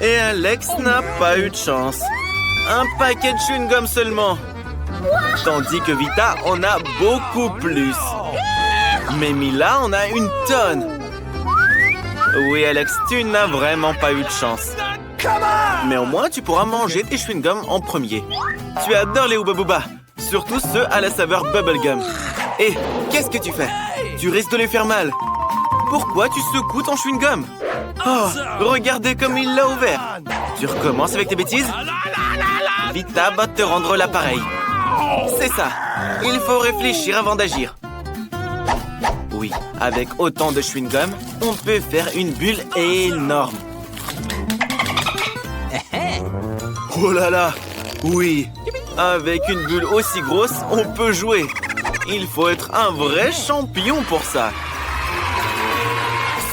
Et Alex n'a pas eu de chance. Un paquet de chewing-gum seulement. Tandis que Vita en a beaucoup plus. Mais Mila en a une tonne. Oui, Alex, tu n'as vraiment pas eu de chance. Mais au moins, tu pourras manger tes chewing-gums en premier. Tu adores les Hubba Bubba, surtout ceux à la saveur bubblegum. Et qu'est-ce que tu fais? Tu risques de les faire mal. Pourquoi tu secoues ton chewing-gum? Oh, regardez comme il l'a ouvert. Tu recommences avec tes bêtises? Vita va te rendre l'appareil. C'est ça. Il faut réfléchir avant d'agir. Oui, avec autant de chewing-gum, on peut faire une bulle énorme. Oh là là! Oui, avec une bulle aussi grosse, on peut jouer. Il faut être un vrai champion pour ça.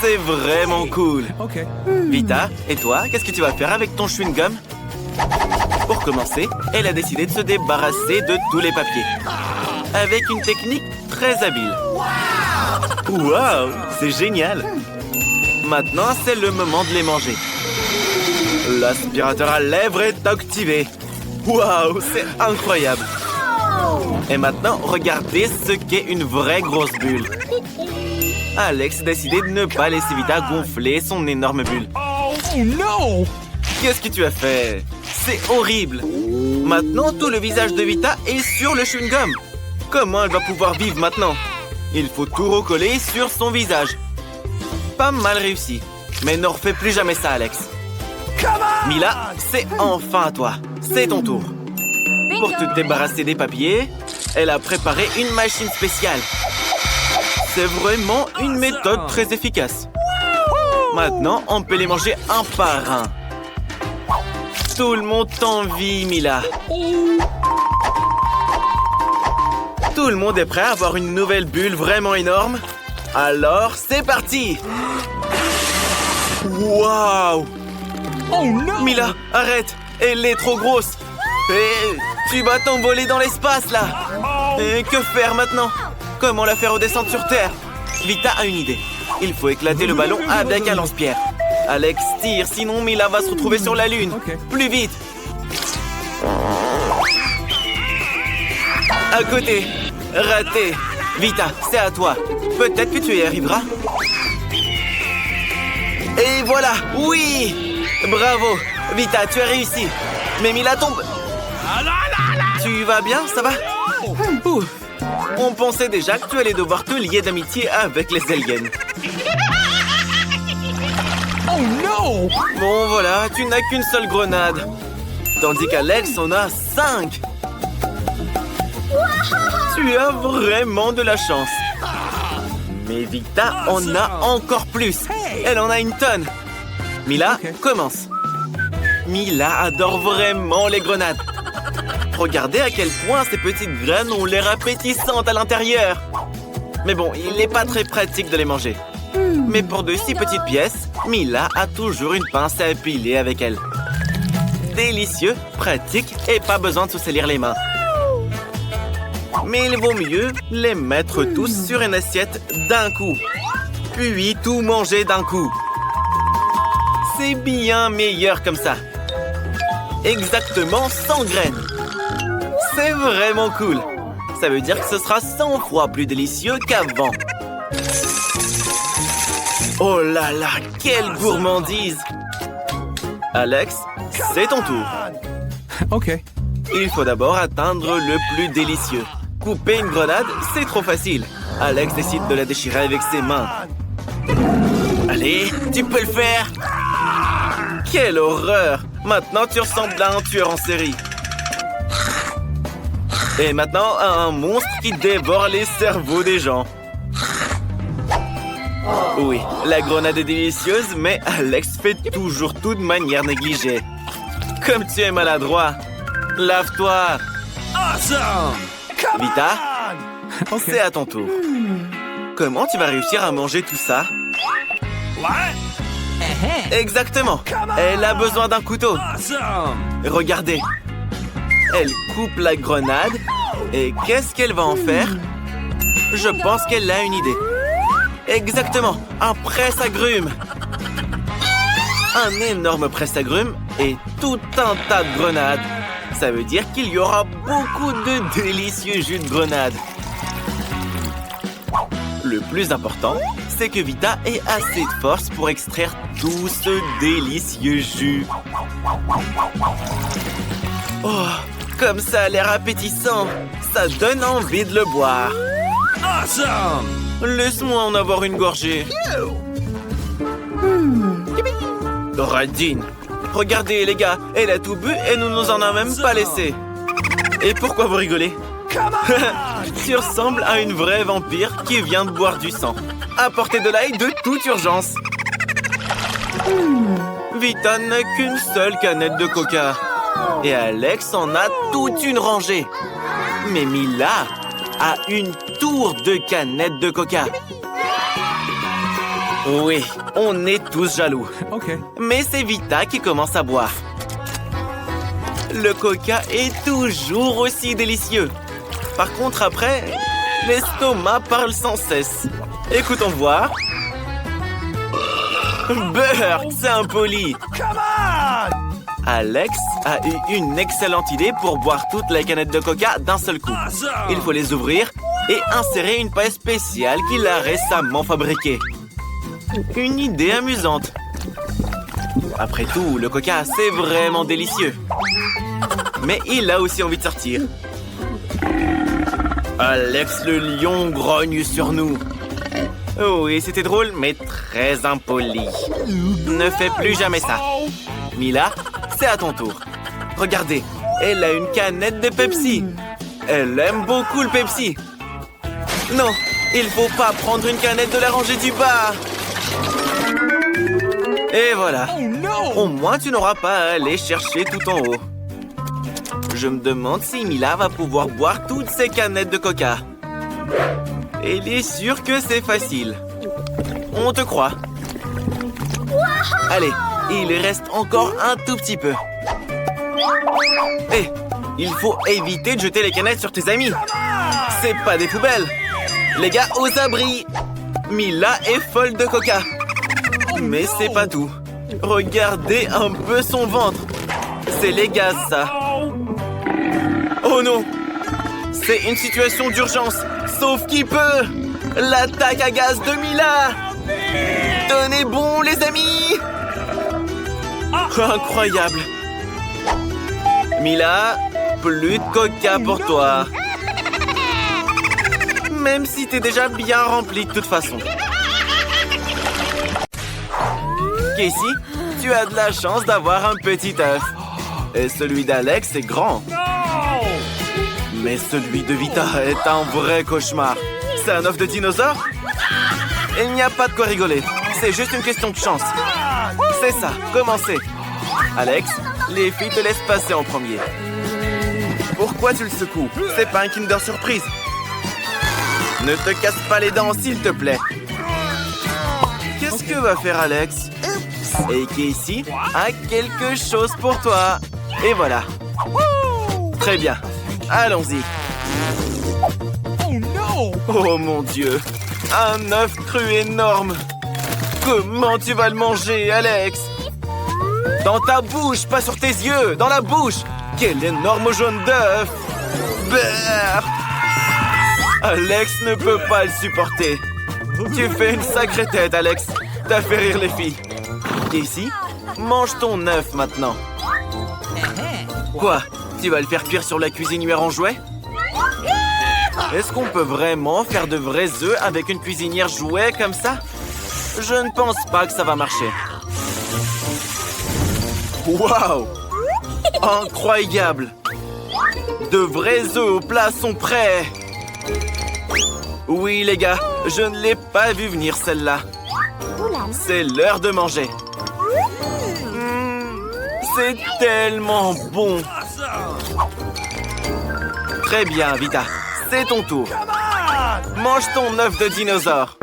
C'est vraiment cool. Vita, et toi, qu'est-ce que tu vas faire avec ton chewing-gum? Pour commencer, elle a décidé de se débarrasser de tous les papiers. Avec une technique très habile. Waouh, c'est génial! Maintenant, c'est le moment de les manger. L'aspirateur à lèvres est activé. Waouh, c'est incroyable! Et maintenant, regardez ce qu'est une vraie grosse bulle. Alex a décidé de ne pas laisser Vita gonfler son énorme bulle. Oh non! Qu'est-ce que tu as fait? C'est horrible! Maintenant, tout le visage de Vita est sur le chewing-gum. Comment elle va pouvoir vivre maintenant? Il faut tout recoller sur son visage. Pas mal réussi. Mais ne refais plus jamais ça, Alex. Mila, c'est enfin à toi. C'est ton tour. Pour te débarrasser des papiers, elle a préparé une machine spéciale. C'est vraiment une méthode très efficace. Maintenant, on peut les manger un par un. Tout le monde t'envie, Mila. Tout le monde est prêt à avoir une nouvelle bulle vraiment énorme? Alors, c'est parti! Waouh! Oh non! Mila, arrête! Elle est trop grosse! Et tu vas t'envoler dans l'espace, là! Et que faire maintenant? Comment la faire redescendre sur Terre? Vita a une idée. Il faut éclater le ballon avec un lance-pierre. Alex tire, sinon Mila va se retrouver sur la Lune. Plus vite! À côté! Raté! Vita, c'est à toi. Peut-être que tu y arriveras. Et voilà! Oui! Bravo! Vita, tu as réussi. Mais Mila tombe. Tu vas bien? Ça va? Ouf. On pensait déjà que tu allais devoir te lier d'amitié avec les aliens. Oh non! Bon, voilà, tu n'as qu'une seule grenade. Tandis qu'Alex en a 5. Tu as vraiment de la chance. Mais Vita en a encore plus. Elle en a une tonne. Mila, commence. Mila adore vraiment les grenades. Regardez à quel point ces petites graines ont l'air appétissantes à l'intérieur. Mais bon, il n'est pas très pratique de les manger. Mais pour de si petites pièces, Mila a toujours une pince à épiler avec elle. Délicieux, pratique et pas besoin de se salir les mains. Mais il vaut mieux les mettre tous sur une assiette d'un coup. Puis tout manger d'un coup. C'est bien meilleur comme ça. Exactement 100 graines. C'est vraiment cool. Ça veut dire que ce sera 100 fois plus délicieux qu'avant. Oh là là, quelle gourmandise! Alex, c'est ton tour. OK. Il faut d'abord atteindre le plus délicieux. Couper une grenade, c'est trop facile. Alex décide de la déchirer avec ses mains. Allez, tu peux le faire! Quelle horreur! Maintenant, tu ressembles à un tueur en série. Et maintenant, à un monstre qui dévore les cerveaux des gens. Oui, la grenade est délicieuse, mais Alex fait toujours tout de manière négligée. Comme tu es maladroit. Lave-toi! Awesome! Vita, OK. c'est à ton tour. Comment tu vas réussir à manger tout ça? Exactement. Elle a besoin d'un couteau. Awesome! Regardez. Elle coupe la grenade. Et qu'est-ce qu'elle va en faire? Je pense qu'elle a une idée. Exactement. Un presse-agrumes. un énorme presse-agrumes et tout un tas de grenades. Ça veut dire qu'il y aura beaucoup de délicieux jus de grenade. Le plus important, c'est que Vita ait assez de force pour extraire tout ce délicieux jus. Oh, comme ça a l'air appétissant. Ça donne envie de le boire. Awesome! Laisse-moi en avoir une gorgée. Radine. Regardez les gars, elle a tout bu et nous nous en a même pas laissé. Et pourquoi vous rigolez? Tu ressembles à une vraie vampire qui vient de boire du sang. Apportez de l'ail de toute urgence. Vita n'a qu'une seule canette de coca. Et Alex en a toute une rangée. Mais Mila a une tour de canettes de coca. Oui, on est tous jaloux. Okay. Mais c'est Vita qui commence à boire. Le coca est toujours aussi délicieux. Par contre, après, l'estomac parle sans cesse. Écoutons voir. Burk, c'est impoli. Alex a eu une excellente idée pour boire toute la canette de coca d'un seul coup. Il faut les ouvrir et insérer une paille spéciale qu'il a récemment fabriquée. Une idée amusante. Après tout, le coca, c'est vraiment délicieux. Mais il a aussi envie de sortir. Alex le lion grogne sur nous. Oui, c'était drôle, mais très impoli. Ne fais plus jamais ça. Mila, c'est à ton tour. Regardez, elle a une canette de Pepsi. Elle aime beaucoup le Pepsi. Non, il faut pas prendre une canette de la rangée du bas. Et voilà. Au moins, tu n'auras pas à aller chercher tout en haut. Je me demande si Mila va pouvoir boire toutes ces canettes de coca. Elle est sûre que c'est facile. On te croit. Allez, il reste encore un tout petit peu. Hé, il faut éviter de jeter les canettes sur tes amis. C'est pas des poubelles. Les gars, aux abris. Mila est folle de coca. Mais c'est pas tout. Regardez un peu son ventre. C'est les gaz, ça. Oh non! C'est une situation d'urgence. Sauf qui peut! L'attaque à gaz de Mila! Tenez bon, les amis! Incroyable! Mila, plus de coca pour toi. Même si t'es déjà bien rempli de toute façon. Casey, tu as de la chance d'avoir un petit œuf. Et celui d'Alex est grand. Mais celui de Vita est un vrai cauchemar. C'est un œuf de dinosaure? Il n'y a pas de quoi rigoler. C'est juste une question de chance. C'est ça, commencez. Alex, les filles te laissent passer en premier. Pourquoi tu le secoues? C'est pas un Kinder Surprise. Ne te casse pas les dents, s'il te plaît. Qu'est-ce que va faire Alex? Et Casey a quelque chose pour toi. Et voilà. Très bien. Allons-y. Oh mon Dieu. Un œuf cru énorme. Comment tu vas le manger, Alex? Dans ta bouche, pas sur tes yeux. Dans la bouche. Quel énorme jaune d'œuf. Brrr. Alex ne peut pas le supporter. Tu fais une sacrée tête, Alex. T'as fait rire les filles. Casey, mange ton œuf maintenant. Quoi? Tu vas le faire cuire sur la cuisinière en jouet? Est-ce qu'on peut vraiment faire de vrais œufs avec une cuisinière jouet comme ça? Je ne pense pas que ça va marcher. Waouh! Incroyable! De vrais œufs au plat sont prêts! Oui, les gars, je ne l'ai pas vu venir, celle-là. C'est l'heure de manger. C'est tellement bon! Très bien, Vita. C'est ton tour. Mange ton œuf de dinosaure.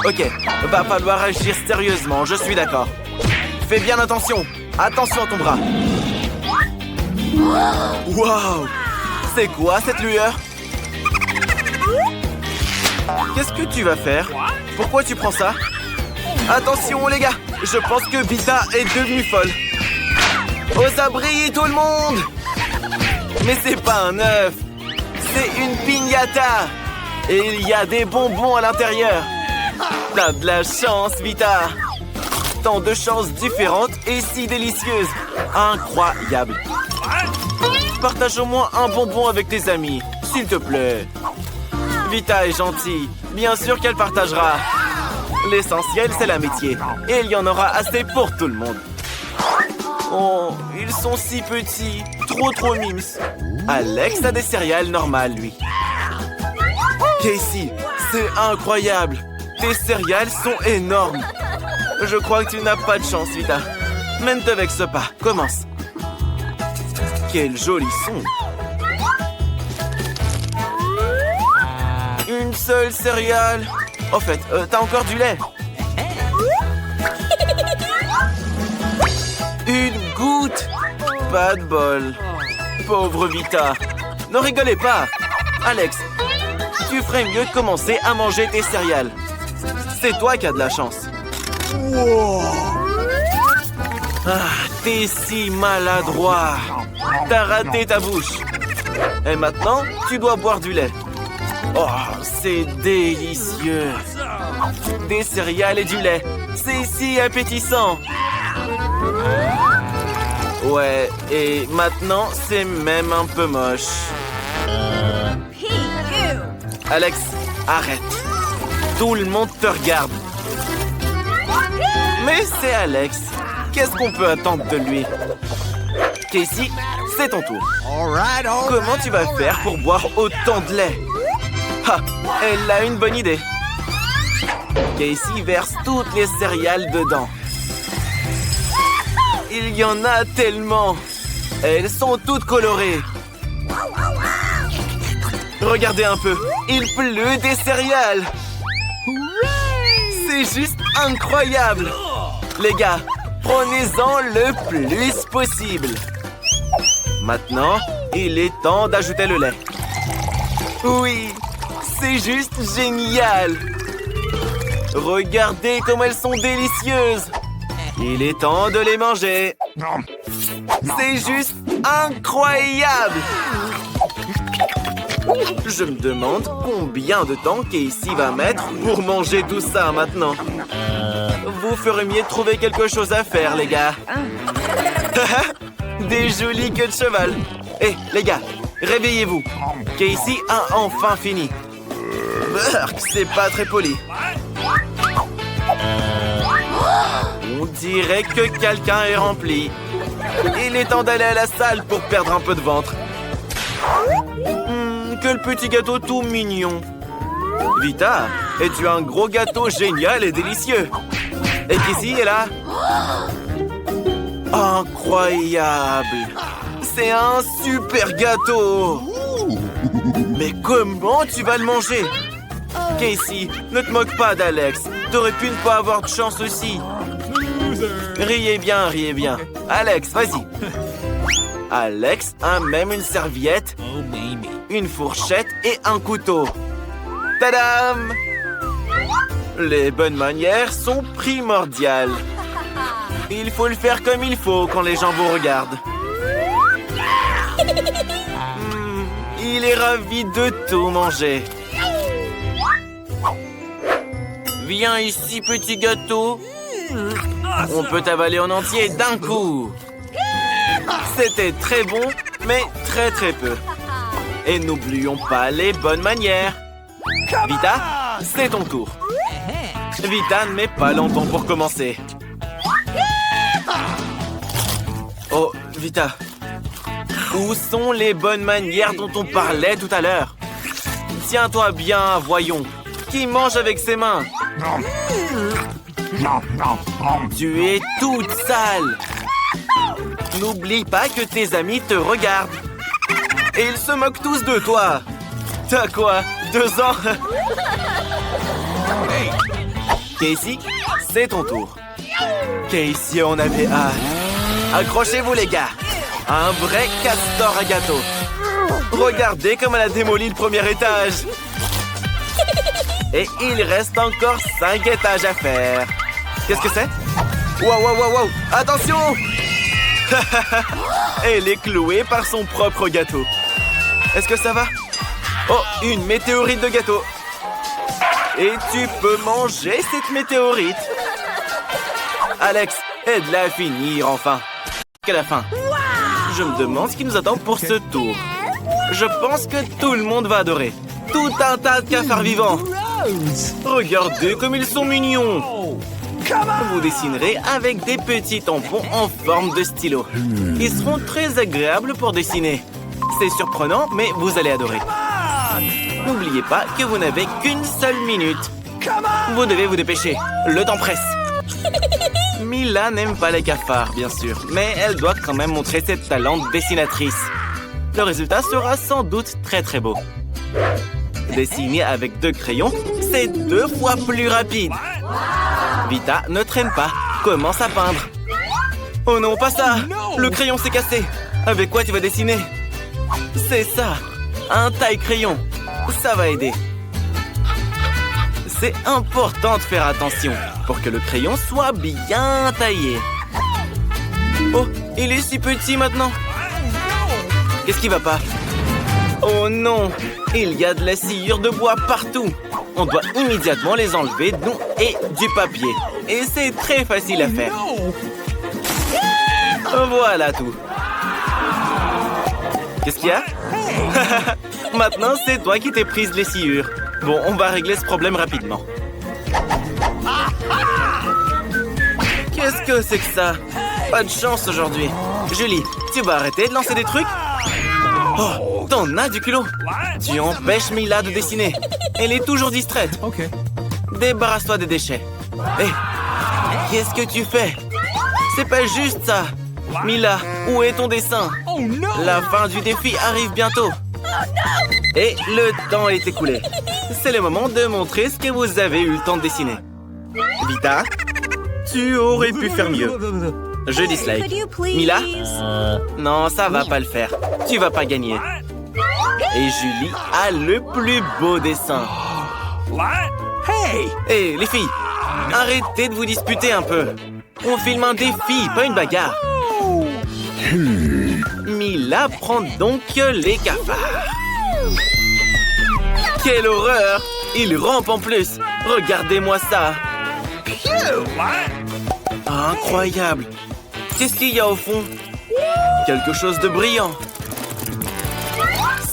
Ok, va falloir agir sérieusement, je suis d'accord. Fais bien attention. Attention à ton bras. Waouh! C'est quoi cette lueur? Qu'est-ce que tu vas faire? Pourquoi tu prends ça? Attention les gars, je pense que Vita est devenue folle. Aux abris tout le monde! Mais c'est pas un œuf, c'est une piñata. Et il y a des bonbons à l'intérieur. T'as de la chance, Vita. Tant de chances différentes et si délicieuses. Incroyable. Partage au moins un bonbon avec tes amis, s'il te plaît. Vita est gentille. Bien sûr qu'elle partagera. L'essentiel, c'est l'amitié. Et il y en aura assez pour tout le monde. Oh, ils sont si petits. Trop mimes. Alex a des céréales normales, lui. Casey, c'est incroyable. Tes céréales sont énormes. Je crois que tu n'as pas de chance, Vita. Mais ne te vexe pas. Commence. Quel joli son. Une seule céréale. En fait, t'as encore du lait. Une goutte. Pas de bol. Pauvre Vita. Ne rigolez pas. Alex, tu ferais mieux de commencer à manger tes céréales. C'est toi qui as de la chance. Ah, t'es si maladroit. T'as raté ta bouche. Et maintenant, tu dois boire du lait. Oh, c'est délicieux. Des céréales et du lait. C'est si appétissant. Ouais, et maintenant, c'est même un peu moche. Alex, arrête. Tout le monde te regarde. Mais c'est Alex. Qu'est-ce qu'on peut attendre de lui? Casey, c'est ton tour. Comment tu vas faire pour boire autant de lait? Ah, elle a une bonne idée. Casey verse toutes les céréales dedans. Il y en a tellement. Elles sont toutes colorées. Regardez un peu. Il pleut des céréales. C'est juste incroyable. Les gars, prenez-en le plus possible. Maintenant, il est temps d'ajouter le lait. Oui, c'est juste génial. Regardez comme elles sont délicieuses. Il est temps de les manger. C'est juste incroyable. Je me demande combien de temps Casey va mettre pour manger tout ça maintenant. Vous ferez mieux de trouver quelque chose à faire, les gars. Des jolies queues de cheval. Hé, les gars, réveillez-vous. Casey a enfin fini. Burk, c'est pas très poli. On dirait que quelqu'un est rempli. Il est temps d'aller à la salle pour perdre un peu de ventre. Quel petit gâteau tout mignon. Vita, es-tu un gros gâteau génial et délicieux? Et Casey est là. Incroyable. C'est un super gâteau. Mais comment tu vas le manger? Casey, ne te moque pas d'Alex. T'aurais pu ne pas avoir de chance aussi. Riez bien, riez bien. Alex, vas-y. Alex a même une serviette, une fourchette et un couteau. Tadam! Les bonnes manières sont primordiales. Il faut le faire comme il faut quand les gens vous regardent. Il est ravi de tout manger. Viens ici, petit gâteau. On peut avaler en entier d'un coup. C'était très bon, mais très peu. Et n'oublions pas les bonnes manières. Vita, c'est ton tour. Vita ne met pas longtemps pour commencer. Oh, Vita. Où sont les bonnes manières dont on parlait tout à l'heure? Tiens-toi bien, voyons. Qui mange avec ses mains? Tu es toute sale. N'oublie pas que tes amis te regardent. Et ils se moquent tous de toi. T'as quoi, 2 ans? Casey, c'est ton tour. Casey, on avait hâte. Accrochez-vous les gars. Un vrai castor à gâteau. Regardez comme elle a démoli le premier étage. Et il reste encore 5 étages à faire. Qu'est-ce que c'est? Wow, wow, wow, wow! Attention! Elle est clouée par son propre gâteau. Est-ce que ça va? Oh, une météorite de gâteau. Et tu peux manger cette météorite. Alex, aide-la à finir, enfin. Qu'à la fin. Je me demande ce qui nous attend pour ce tour. Je pense que tout le monde va adorer. Tout un tas de cafards vivants. Regardez comme ils sont mignons. Vous dessinerez avec des petits tampons en forme de stylo. Ils seront très agréables pour dessiner. C'est surprenant, mais vous allez adorer. N'oubliez pas que vous n'avez qu'une seule minute. Vous devez vous dépêcher. Le temps presse. Mila n'aime pas les cafards, bien sûr, mais elle doit quand même montrer ses talents de dessinatrice. Le résultat sera sans doute très très beau. Dessiner avec 2 crayons, c'est 2 fois plus rapide. Vita, ne traîne pas. Commence à peindre. Oh non, pas ça! Le crayon s'est cassé. Avec quoi tu vas dessiner? C'est ça, un taille-crayon. Ça va aider. C'est important de faire attention pour que le crayon soit bien taillé. Oh, il est si petit maintenant. Qu'est-ce qui va pas? Oh non, il y a de la sciure de bois partout. On doit immédiatement les enlever et du papier. Et c'est très facile à faire. Voilà tout. Qu'est-ce qu'il y a? Maintenant, c'est toi qui t'es prise les sciures. Bon, on va régler ce problème rapidement. Qu'est-ce que c'est que ça? Pas de chance aujourd'hui. Julie, tu vas arrêter de lancer des trucs? Oh, t'en as du culot. Tu empêches Mila de dessiner. Elle est toujours distraite. Débarrasse-toi des déchets. Hé, qu'est-ce que tu fais? C'est pas juste ça. Mila, où est ton dessin? La fin du défi arrive bientôt. Et le temps est écoulé. C'est le moment de montrer ce que vous avez eu le temps de dessiner. Vita, tu aurais pu faire mieux. Je dislike. Mila? Non, ça va pas le faire. Tu vas pas gagner. Et Julie a le plus beau dessin. Hey, les filles, arrêtez de vous disputer un peu. On filme un défi, pas une bagarre. Mila prend donc les cafards. Quelle horreur! Il rampe en plus. Regardez-moi ça. Incroyable. Qu'est-ce qu'il y a au fond? Quelque chose de brillant.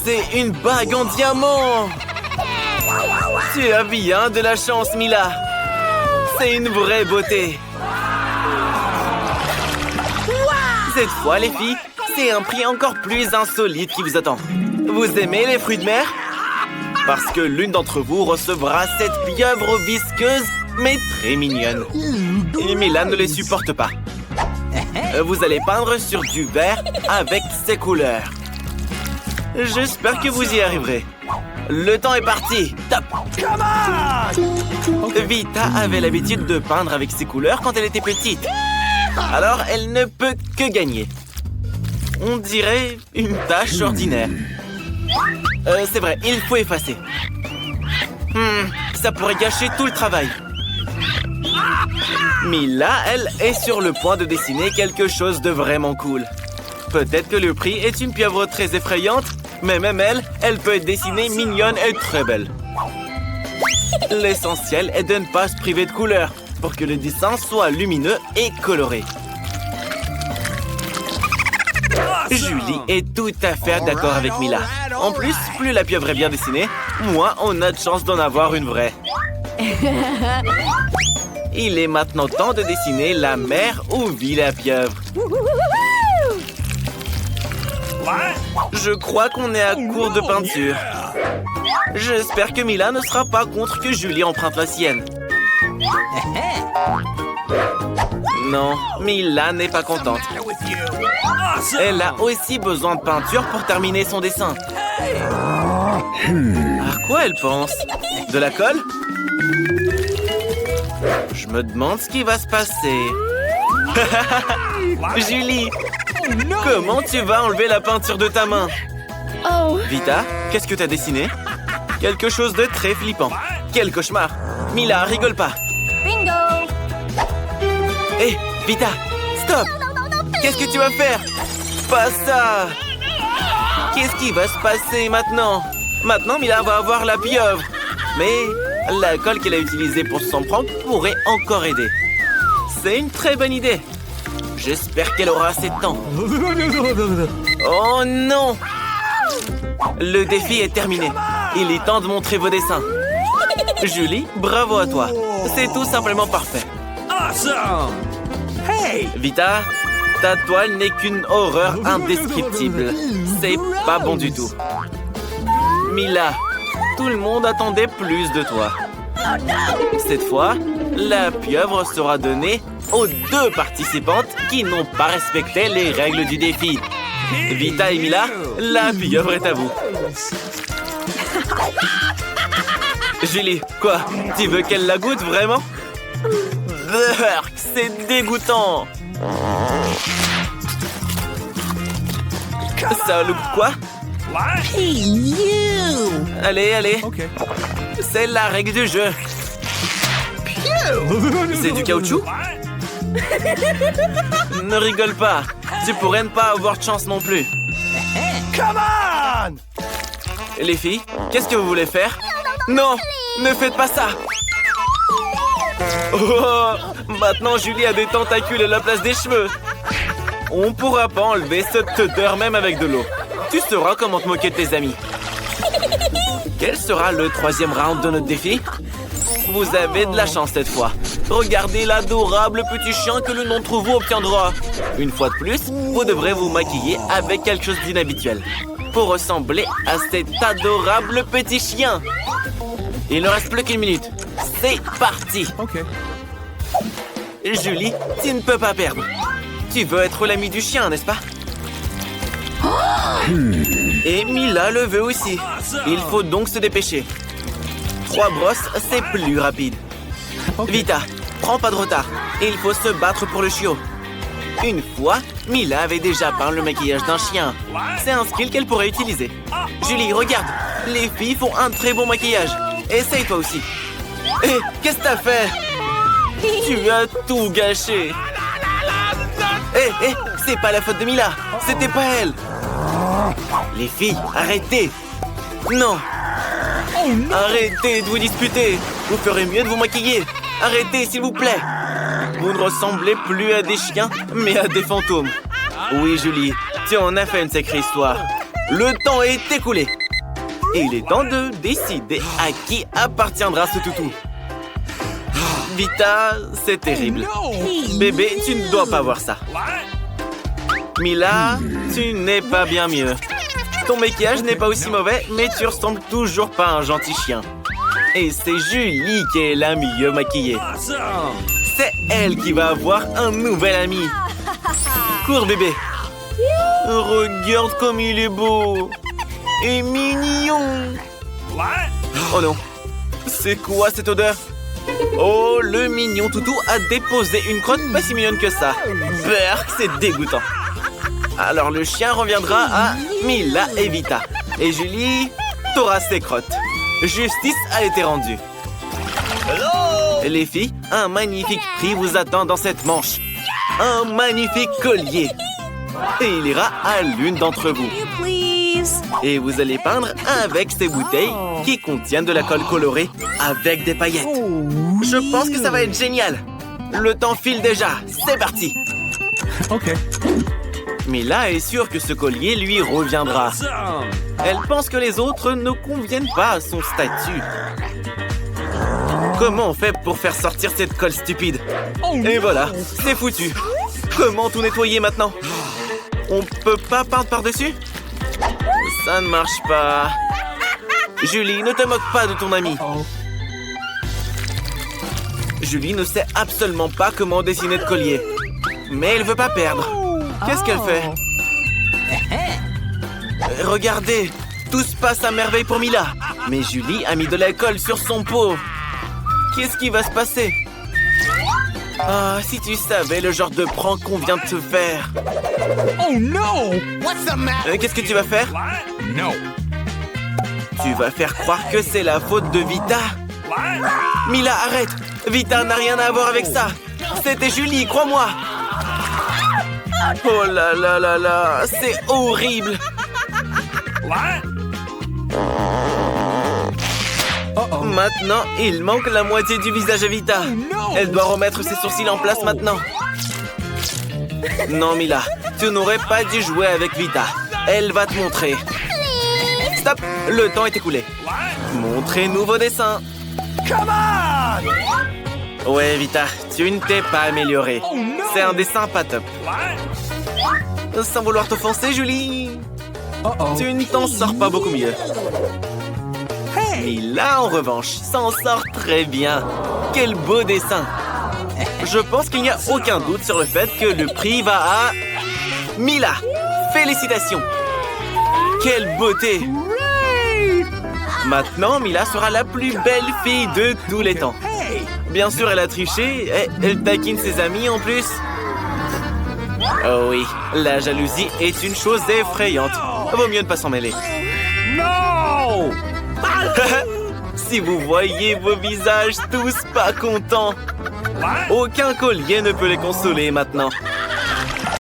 C'est une bague en diamant. Tu as bien de la chance, Mila. C'est une vraie beauté. Cette fois, les filles, c'est un prix encore plus insolite qui vous attend. Vous aimez les fruits de mer? Parce que l'une d'entre vous recevra cette pieuvre visqueuse, mais très mignonne. Et Mila ne les supporte pas. Vous allez peindre sur du vert avec ces couleurs. J'espère que vous y arriverez. Le temps est parti. Top! Vita avait l'habitude de peindre avec ces couleurs quand elle était petite. Alors, elle ne peut que gagner. On dirait une tâche ordinaire. C'est vrai, il faut effacer. Ça pourrait gâcher tout le travail. Mila, elle, est sur le point de dessiner quelque chose de vraiment cool. Peut-être que le prix est une pieuvre très effrayante, mais même elle peut être dessinée mignonne et très belle. L'essentiel est de ne pas se priver de couleurs pour que le dessin soit lumineux et coloré. Julie est tout à fait d'accord avec Mila. En plus, plus la pieuvre est bien dessinée, moins on a de chance d'en avoir une vraie. Il est maintenant temps de dessiner la mer où vit la pieuvre. Je crois qu'on est à court de peinture. J'espère que Mila ne sera pas contre que Julie emprunte la sienne. Non, Mila n'est pas contente. Elle a aussi besoin de peinture pour terminer son dessin. À quoi elle pense? De la colle? Je me demande ce qui va se passer. Julie, comment tu vas enlever la peinture de ta main? Vita, qu'est-ce que t'as dessiné? Quelque chose de très flippant. Quel cauchemar. Mila, rigole pas. Bingo! Hé, Vita, stop! Qu'est-ce que tu vas faire? Pas ça! Qu'est-ce qui va se passer maintenant? Maintenant, Mila va avoir la pieuvre. Mais l'alcool qu'elle a utilisé pour s'en prendre pourrait encore aider. C'est une très bonne idée. J'espère qu'elle aura assez de temps. Oh non! Le défi est terminé. Il est temps de montrer vos dessins. Julie, bravo à toi. C'est tout simplement parfait. Awesome! Hey! Vita, ta toile n'est qu'une horreur indescriptible. C'est pas bon du tout. Mila, tout le monde attendait plus de toi. Cette fois, la pieuvre sera donnée aux 2 participantes qui n'ont pas respecté les règles du défi. Vita et Mila, la pieuvre est à vous. Julie, quoi? Tu veux qu'elle la goûte vraiment? Burk, c'est dégoûtant. Ça loupe quoi? Allez, allez. Okay. C'est la règle du jeu. C'est du caoutchouc? Ne rigole pas. Tu pourrais ne pas avoir de chance non plus. Come on! Les filles, qu'est-ce que vous voulez faire? Non, ne faites pas ça. Oh, maintenant Julie a des tentacules à la place des cheveux. On pourra pas enlever cette odeur même avec de l'eau. Tu sauras comment te moquer de tes amis. Quel sera le 3e round de notre défi? Vous avez de la chance cette fois. Regardez l'adorable petit chien que l'un d'entre vous obtiendra. Une fois de plus, vous devrez vous maquiller avec quelque chose d'inhabituel pour ressembler à cet adorable petit chien. Il ne reste plus qu'une minute. C'est parti. OK. Julie, tu ne peux pas perdre. Tu veux être l'ami du chien, n'est-ce pas? Et Mila le veut aussi. Il faut donc se dépêcher. 3 brosses, c'est plus rapide. Vita, prends pas de retard. Il faut se battre pour le chiot. Une fois, Mila avait déjà peint le maquillage d'un chien. C'est un skill qu'elle pourrait utiliser. Julie, regarde. Les filles font un très bon maquillage. Essaye toi aussi. Hé, qu'est-ce que t'as fait? Tu as tout gâché. Hé, c'est pas la faute de Mila. C'était pas elle. Les filles, arrêtez. Non. Arrêtez de vous disputer. Vous ferez mieux de vous maquiller. Arrêtez, s'il vous plaît. Vous ne ressemblez plus à des chiens, mais à des fantômes. Oui, Julie, tu en as fait une sacrée histoire. Le temps est écoulé. Et il est temps de décider à qui appartiendra ce toutou. Vita, c'est terrible. Bébé, tu ne dois pas voir ça. Mila, tu n'es pas bien mieux. Ton maquillage n'est pas aussi mauvais, mais tu ressembles toujours pas à un gentil chien. Et c'est Julie qui est la mieux maquillée. Awesome! C'est elle qui va avoir un nouvel ami. Cours, bébé. Regarde comme il est beau. Et mignon. Oh non. C'est quoi cette odeur? Oh, le mignon toutou a déposé une crotte pas si mignonne que ça. Berk, c'est dégoûtant. Alors le chien reviendra à Mila et Vita. Et Julie, t'auras ses crottes. Justice a été rendue. Les filles, un magnifique prix vous attend dans cette manche. Un magnifique collier. Et il ira à l'une d'entre vous. Et vous allez peindre avec ces bouteilles qui contiennent de la colle colorée avec des paillettes. Je pense que ça va être génial. Le temps file déjà. C'est parti. OK. Mila est sûre que ce collier lui reviendra. Awesome! Elle pense que les autres ne conviennent pas à son statut. Comment on fait pour faire sortir cette colle stupide? Et voilà, c'est foutu. Comment tout nettoyer maintenant? On peut pas peindre par-dessus? Ça ne marche pas. Julie, ne te moque pas de ton ami. Julie ne sait absolument pas comment dessiner de collier. Mais elle veut pas perdre. Qu'est-ce qu'elle fait? Regardez, tout se passe à merveille pour Mila. Mais Julie a mis de l'alcool sur son pot. Qu'est-ce qui va se passer? Ah, si tu savais le genre de prank qu'on vient de te faire. Oh no! What's the matter? Qu'est-ce que tu vas faire? No. Tu vas faire croire que c'est la faute de Vita. Mila, arrête! Vita n'a rien à voir avec ça. C'était Julie, crois-moi. Oh là là là là, c'est horrible. Maintenant, il manque la moitié du visage à Vita. Elle doit remettre ses sourcils en place maintenant. Non, Mila, tu n'aurais pas dû jouer avec Vita. Elle va te montrer. Stop, le temps est écoulé. Montrez-nous vos dessins. Ouais, Vita, tu ne t'es pas améliorée. C'est un dessin pas top. Sans vouloir t'offenser, Julie. Tu ne t'en sors pas beaucoup mieux. Mila, en revanche, s'en sort très bien. Quel beau dessin. Je pense qu'il n'y a aucun doute sur le fait que le prix va à... Mila, félicitations. Quelle beauté. Maintenant, Mila sera la plus belle fille de tous les temps. Bien sûr, elle a triché. Elle taquine ses amis en plus. Oh oui, la jalousie est une chose effrayante. Vaut mieux ne pas s'en mêler. No! Si vous voyez vos visages tous pas contents. Aucun collier ne peut les consoler maintenant.